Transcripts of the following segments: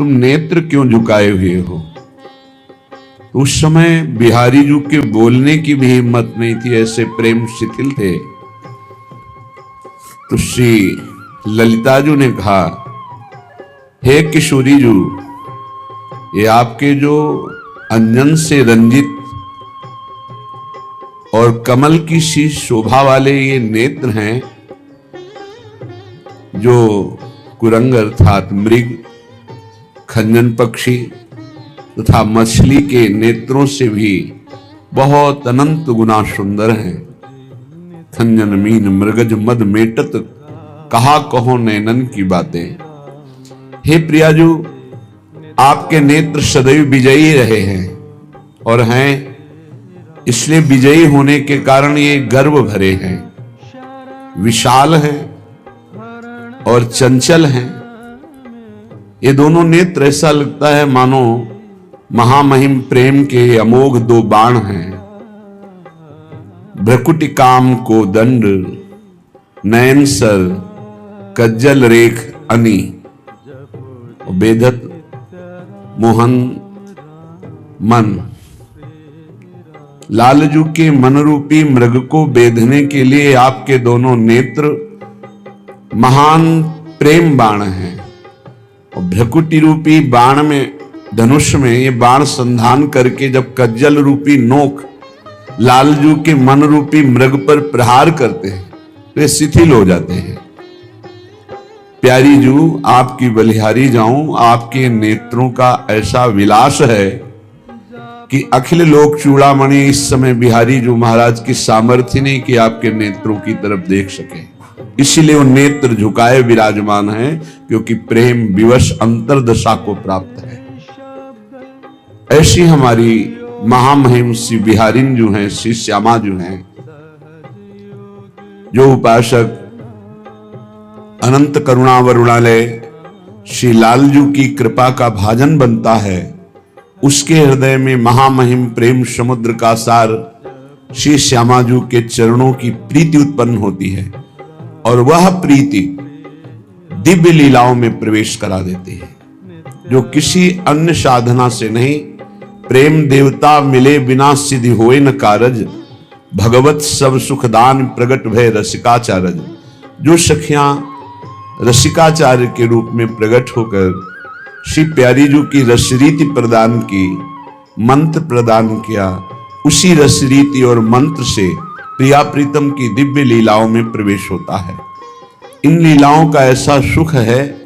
तुम नेत्र क्यों झुकाए हुए हो? तो उस समय बिहारी जी के बोलने की भी हिम्मत नहीं थी, ऐसे प्रेम शिथिल थे। तो श्री ललिता जी ने कहा, हे किशोरी जी, ये आपके जो अंजन से रंजित और कमल की सी शोभा वाले ये नेत्र हैं, जो कुरंग अर्थात मृग, खंजन पक्षी तथा मछली के नेत्रों से भी बहुत अनंत गुना सुंदर हैं। खंजन मीन मृगज मद मेटत, कहा कहो नैनन की बातें। हे प्रियाजू, आपके नेत्र सदैव विजयी रहे हैं और हैं, इसलिए विजयी होने के कारण ये गर्व भरे हैं, विशाल हैं और चंचल हैं। ये दोनों नेत्र ऐसा लगता है मानो महामहिम प्रेम के अमोघ दो बाण हैं। भ्रकुटि काम को दंड, नयन सर कज्जल रेख अनी, बेधत मोहन मन। लालजू के मन रूपी मृग को बेधने के लिए आपके दोनों नेत्र महान प्रेम बाण हैं। और भ्रकुटि रूपी बाण में, धनुष में ये बाण संधान करके जब कज्जल रूपी नोक लालजू के मन रूपी मृग पर प्रहार करते हैं तो ये शिथिल हो जाते हैं। प्यारी जू, आपकी बलिहारी जाऊं, आपके नेत्रों का ऐसा विलास है कि अखिल लोक चूड़ामणि इस समय बिहारी जू महाराज की सामर्थ्य नहीं कि आपके नेत्रों की तरफ देख सके, इसीलिए वो नेत्र झुकाए विराजमान है, क्योंकि प्रेम विवश अंतरदशा को प्राप्त है। ऐसी हमारी महामहिम श्री बिहारिन जो हैं, श्री श्यामा जो हैं, जो उपासक अनंत करुणा वरुणालय श्री लालजू की कृपा का भाजन बनता है, उसके हृदय में महामहिम प्रेम समुद्र का सार श्री श्यामाजू के चरणों की प्रीति उत्पन्न होती है और वह प्रीति दिव्य लीलाओं में प्रवेश करा देती है, जो किसी अन्य साधना से नहीं। प्रेम देवता मिले बिना सिद्धि होए न कारज, भगवत सब सुखदान प्रगट भय रसिकाचार्य। जो सखियां रसिकाचार्य के रूप में प्रकट होकर श्री प्यारी जू की रसरीति प्रदान की, मंत्र प्रदान किया, उसी रसरीति और मंत्र से प्रिया प्रीतम की दिव्य लीलाओं में प्रवेश होता है। इन लीलाओं का ऐसा सुख है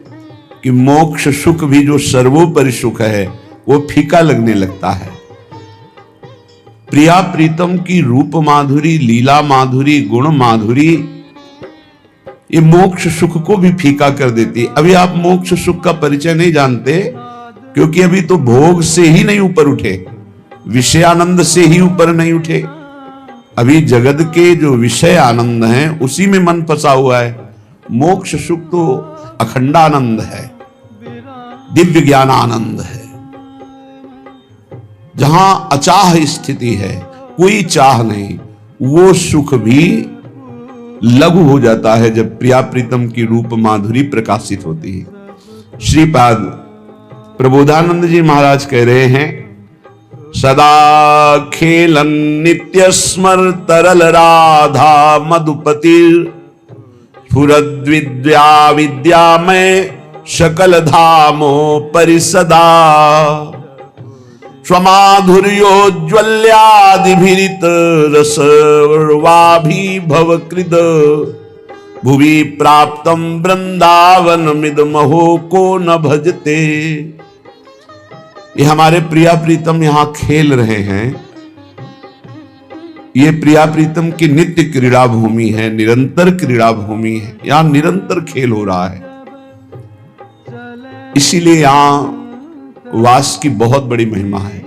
कि मोक्ष सुख भी जो सर्वोपरि सुख है वो फीका लगने लगता है। प्रिया प्रीतम की रूप माधुरी, लीला माधुरी, गुण माधुरी ये मोक्ष सुख को भी फीका कर देती। अभी आप मोक्ष सुख का परिचय नहीं जानते, क्योंकि अभी तो भोग से ही नहीं ऊपर उठे, विषयानंद से ही ऊपर नहीं उठे। अभी जगत के जो विषय आनंद हैं उसी में मन फंसा हुआ है। मोक्ष सुख तो अखंडानंद है, दिव्य ज्ञान आनंद है, जहां अचाह स्थिति है, कोई चाह नहीं। वो सुख भी लघु हो जाता है जब प्रिया प्रीतम की रूप माधुरी प्रकाशित होती है। श्रीपाद प्रबोधानंद जी महाराज कह रहे हैं, सदा खेलन नित्य स्मर तरल राधा मधुपति, स्फुरद्विद्या विद्यामय सकल धामो परिसदा, स्वमाधुर्योज्वल्यादिभिरित रसवाभिभवकृद, भुवि प्राप्तम वृंदावनमिदमहो को न भजते। ये हमारे प्रिया प्रीतम यहां खेल रहे हैं। ये प्रिया प्रीतम की नित्य क्रीड़ा भूमि है, निरंतर क्रीड़ा भूमि है, यहां निरंतर खेल हो रहा है। इसीलिए यहां वास की बहुत बड़ी महिमा है।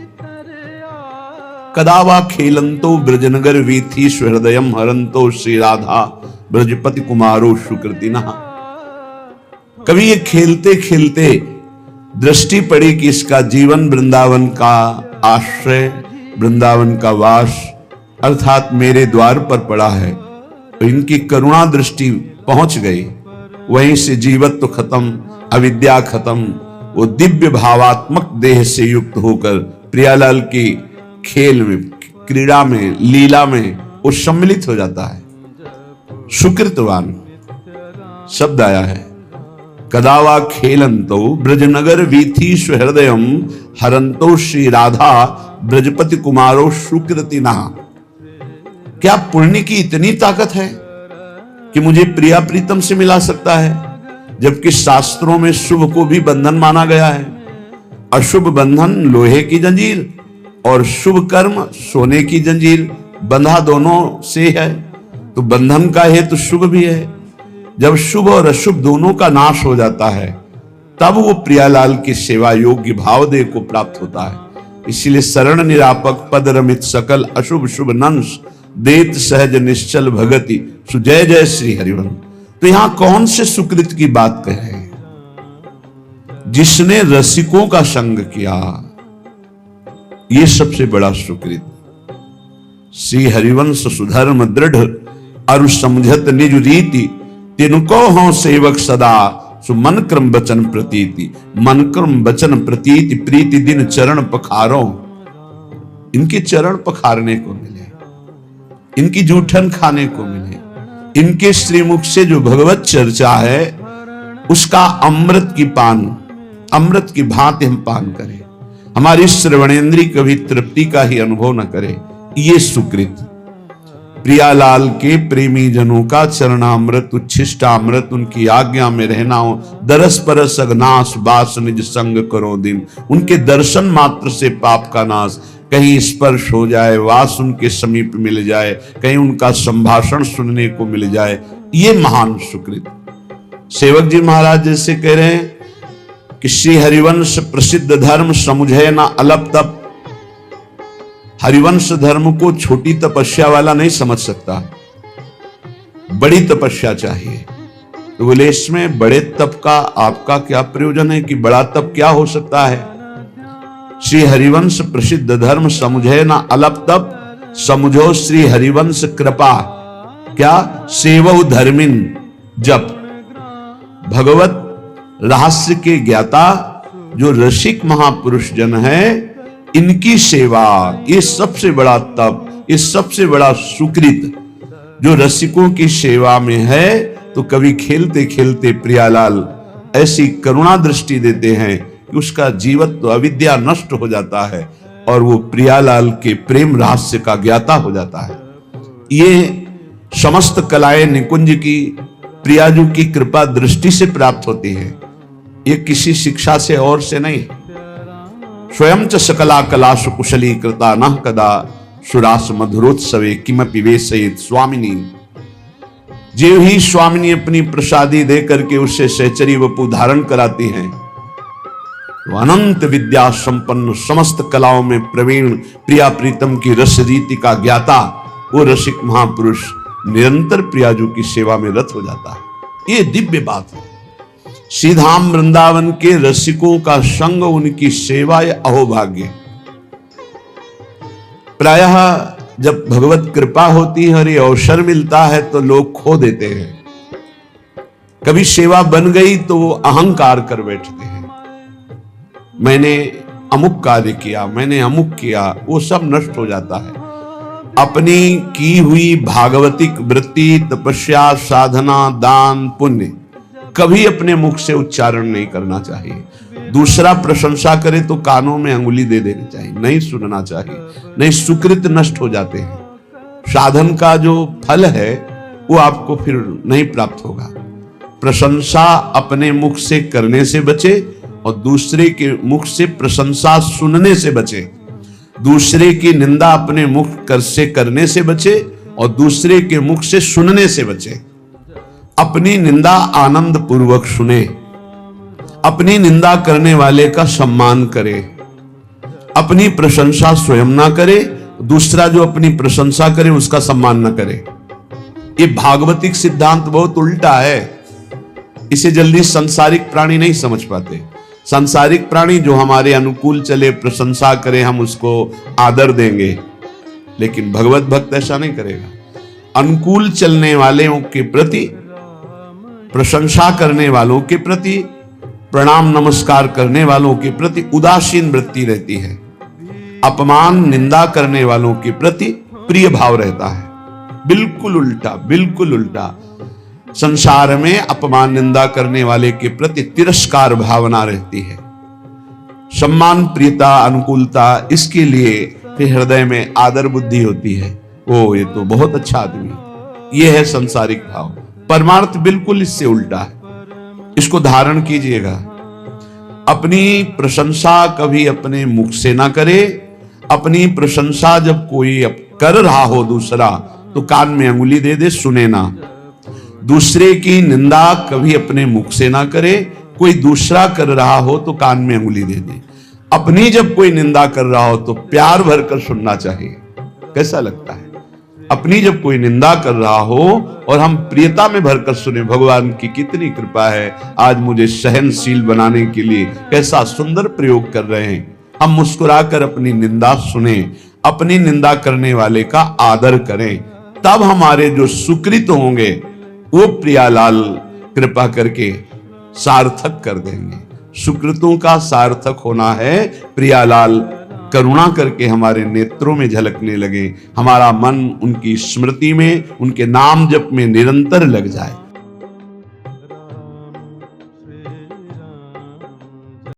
कदावा खेलंतो ब्रजनगर वीथी स्वहृदयम हरंतो श्री राधा ब्रजपति कुमारो सुकृतिना। कभी ये खेलते खेलते दृष्टि पड़ी कि इसका जीवन वृंदावन का आश्रय, वृंदावन का वास अर्थात मेरे द्वार पर पड़ा है, तो इनकी करुणा दृष्टि पहुंच गई। वहीं से जीवत्व खत्म, अविद्या खत्म, वो दिव्य भावात्मक देह से युक्त होकर प्रियालाल की खेल में, क्रीड़ा में, लीला में वो सम्मिलित हो जाता है। सुकृतवान शब्द आया है, कदावा खेलंतो ब्रजनगर वीथीश हृदयम हरंतो श्री राधा ब्रजपति कुमारो सुकृतिना। क्या पुण्य की इतनी ताकत है कि मुझे प्रिया प्रीतम से मिला सकता है, जबकि शास्त्रों में शुभ को भी बंधन माना गया है। अशुभ बंधन लोहे की जंजीर और शुभ कर्म सोने की जंजीर, बंधा दोनों से है, तो बंधन का हेतु तो शुभ भी है। जब शुभ और अशुभ दोनों का नाश हो जाता है तब वो प्रियालाल की सेवा योग्य भावदेह को प्राप्त होता है। इसीलिए शरण निरापक पद रमित सकल अशुभ शुभ नंश देत सहज निश्चल भगति सुजय जय श्री हरिवंश। तो यहां कौन से सुकृत की बात कह रहे हैं? जिसने रसिकों का संग किया, ये सबसे बड़ा सुकृत। श्री हरिवंश सुधर्म दृढ़ अरु समझत निज रीति, तिनको हो सेवक सदा सु मन क्रम वचन प्रतीति। मन क्रम वचन प्रतीति प्रीति दिन चरण पखारो। इनके चरण पखारने को मिले, इनकी जूठन खाने को मिले, इनके श्रीमुख से जो भगवत चर्चा है उसका अमृत की पान, अमृत की भांति हम पान करें, हमारी श्रवणेन्द्री कभी तृप्ति का ही अनुभव न करे, ये सुकृत। प्रियालाल के प्रेमी जनों का चरणामृत उच्छिष्टामृत, उनकी आज्ञा में रहना हो, दरस परस अगनाश बास निज संग करो दिन। उनके दर्शन मात्र से पाप का नाश, कहीं स्पर्श हो जाए, वास उनके समीप मिल जाए, कहीं उनका संभाषण सुनने को मिल जाए, ये महान सुकृत। सेवक जी महाराज जैसे कह रहे हैं कि श्री हरिवंश प्रसिद्ध धर्म समुझे ना अलप तप। हरिवंश धर्म को छोटी तपस्या वाला नहीं समझ सकता, बड़ी तपस्या चाहिए। तो बोले इसमें बड़े तप का आपका क्या प्रयोजन है कि बड़ा तप क्या हो सकता है? श्री हरिवंश प्रसिद्ध धर्म समुझे ना अलप तप, समुझो श्री हरिवंश कृपा। क्या? सेवो धर्मिन जप। भगवत रहस्य के ज्ञाता जो रसिक महापुरुष जन है, इनकी सेवा, ये सबसे बड़ा तप, ये सबसे बड़ा सुकृत। जो रसिकों की सेवा में है तो कभी खेलते खेलते प्रियालाल ऐसी करुणा दृष्टि देते हैं कि उसका जीवत्व अविद्या नष्ट हो जाता है और वो प्रियालाल के प्रेम रहस्य का ज्ञाता हो जाता है। ये समस्त कलाएं निकुंज की प्रियाजू की कृपा दृष्टि से प्राप्त होती है, ये किसी शिक्षा से और से नहीं। स्वयं च सकला कलासु कुशली कृता न कदा सुरास मधुरोत्सवे किमपि वेशयेत स्वामिनी। जो ही स्वामिनी अपनी प्रसादी दे करके उससे सहचरी वपु धारण कराती हैं, तो अनंत विद्या संपन्न समस्त कलाओं में प्रवीण प्रिया प्रीतम की रस रीति का ज्ञाता वो रसिक महापुरुष निरंतर प्रियाजू की सेवा में रत हो जाता है। ये दिव्य बात है। श्रीधाम वृंदावन के रसिकों का संग, उनकी सेवा, यह अहोभाग्य। प्रायः जब भगवत कृपा होती है और ये अवसर मिलता है तो लोग खो देते हैं। कभी सेवा बन गई तो वो अहंकार कर बैठते हैं, मैंने अमुक कार्य किया, मैंने अमुक किया, वो सब नष्ट हो जाता है। अपनी की हुई भागवतिक वृत्ति, तपस्या, साधना, दान, पुण्य कभी अपने मुख से उच्चारण नहीं करना चाहिए। दूसरा प्रशंसा करे तो कानों में अंगुली दे देनी चाहिए, नहीं सुनना चाहिए, नहीं सुकृत नष्ट हो जाते हैं। साधन का जो फल है वो आपको फिर नहीं प्राप्त होगा। प्रशंसा अपने मुख से करने से बचे और दूसरे के मुख से प्रशंसा सुनने से बचे। दूसरे की निंदा अपने मुख से करने से बचे और दूसरे के मुख से सुनने से बचे। अपनी निंदा आनंद पूर्वक सुने, अपनी निंदा करने वाले का सम्मान करे, अपनी प्रशंसा स्वयं ना करे, दूसरा जो अपनी प्रशंसा करे उसका सम्मान ना करे। ये भागवतिक सिद्धांत बहुत उल्टा है, इसे जल्दी संसारिक प्राणी नहीं समझ पाते। संसारिक प्राणी जो हमारे अनुकूल चले, प्रशंसा करे, हम उसको आदर देंगे, लेकिन भगवत भक्त ऐसा नहीं करेगा। अनुकूल चलने वालों के प्रति, प्रशंसा करने वालों के प्रति, प्रणाम नमस्कार करने वालों के प्रति उदासीन वृत्ति रहती है, अपमान निंदा करने वालों के प्रति प्रिय भाव रहता है। बिल्कुल उल्टा, बिल्कुल उल्टा। संसार में अपमान निंदा करने वाले के प्रति तिरस्कार भावना रहती है। सम्मान प्रियता अनुकूलता, इसके लिए फिर हृदय में आदर बुद्धि होती है। ओ ये तो बहुत अच्छा आदमी, ये है संसारिक भाव। परमार्थ बिल्कुल इससे उल्टा है, इसको धारण कीजिएगा। अपनी प्रशंसा कभी अपने मुख से ना करे। अपनी प्रशंसा जब कोई कर रहा हो दूसरा, तो कान में अंगुली दे दे, सुने ना। दूसरे की निंदा कभी अपने मुख से ना करे। कोई दूसरा कर रहा हो तो कान में अंगुली दे दे। अपनी जब कोई निंदा कर रहा हो तो प्यार भरकर सुनना चाहिए। कैसा लगता है? अपनी जब कोई निंदा कर रहा हो और हम प्रियता में भरकर सुने, भगवान की कितनी कृपा है, आज मुझे सहनशील बनाने के लिए कैसा सुंदर प्रयोग कर रहे हैं। हम मुस्कुराकर अपनी निंदा सुने, अपनी निंदा करने वाले का आदर करें, तब हमारे जो सुकृत होंगे वो प्रियालाल कृपा करके सार्थक कर देंगे। सुकृतों का सार्थक होना है प्रियालाल करुणा करके हमारे नेत्रों में झलकने लगे, हमारा मन उनकी स्मृति में, उनके नाम जप में निरंतर लग जाए।